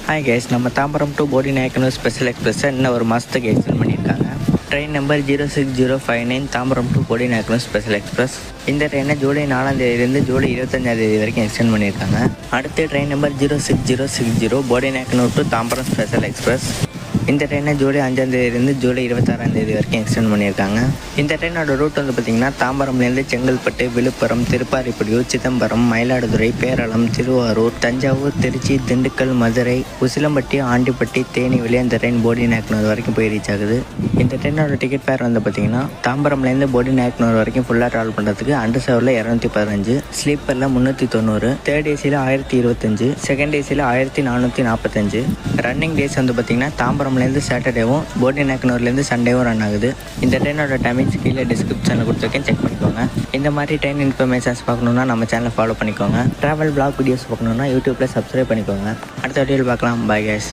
Hi guys, நம்ம Tambaram to Bodinayakkanur special express இன்னும் ஒரு மாதத்துக்கு எக்ஸ்டெண்ட் பண்ணியிருக்காங்க. Train number 06059 Tambaram to Bodinayakkanur special express. இந்த ட்ரெயினை ஜூலை 4ஆம் தேதியிலேருந்து ஜூலை 25ஆம் தேதி வரைக்கும் எக்ஸ்டெண்ட் பண்ணியிருக்காங்க. அடுத்த train number 06060 Bodinayakkanur to Tambaram special express. இந்த ட்ரெயினை ஜூலை 5ஆம் தேதியிலேருந்து ஜூலை 26ஆம் தேதி வரைக்கும் எக்ஸ்டெண்ட் பண்ணியிருக்காங்க. இந்த ட்ரெயினோட ரூட் வந்து பார்த்திங்கன்னா தாம்பரம்லேருந்து செங்கல்பட்டு, விழுப்புரம், திருப்பாரிப்புலியூர், சிதம்பரம், மயிலாடுதுறை, பேரளம், திருவாரூர், தஞ்சாவூர், திருச்சி, திண்டுக்கல், மதுரை, உசிலம்பட்டி, ஆண்டிப்பட்டி, தேனி வழியா இந்த ட்ரெயின் போடிநாயக்கனூர் வரைக்கும் போய் ரீச் ஆகுது. இந்த ட்ரெயினோட டிக்கெட் ஃபேர் வந்து பார்த்திங்கன்னா தாம்பரம்லேருந்து போடிநாயக்கனூர் வரைக்கும் ஃபுல்லாக ட்ராவல் பண்ணுறதுக்கு அண்டர் சர்வில் 215, ஸ்லீப்பரில் 390, தேர்ட் ஏசியில் 1025, செகண்ட் ஏசியில் 1445. ரன்னிங் டேஸ் வந்து பார்த்திங்கன்னா தாம்பரம்லேருந்து சாட்டர்டேவும் போடிநாயக்கனூர்லேருந்து சண்டேவும் ரன் ஆகுது. இந்த ட்ரெயினோட டைமிங்ஸ் கீழே டிஸ்கிரிப்ஷனில் கொடுத்துருக்கேன், செக் பண்ணிக்கோங்க. இந்த மாதிரி ட்ரெயின் இன்ஃபர்மேஷன்ஸ் பார்க்கணுன்னா நம்ம சேனலை ஃபாலோ பண்ணிக்கோங்க. ட்ராவல் பிளாக் வீடியோஸ் பார்க்கணுன்னா யூடியூப்பில் சப்ஸ்கிரைப் பண்ணிக்கோங்க. அடுத்த வீடியோவில் பார்க்கலாம். Bye guys.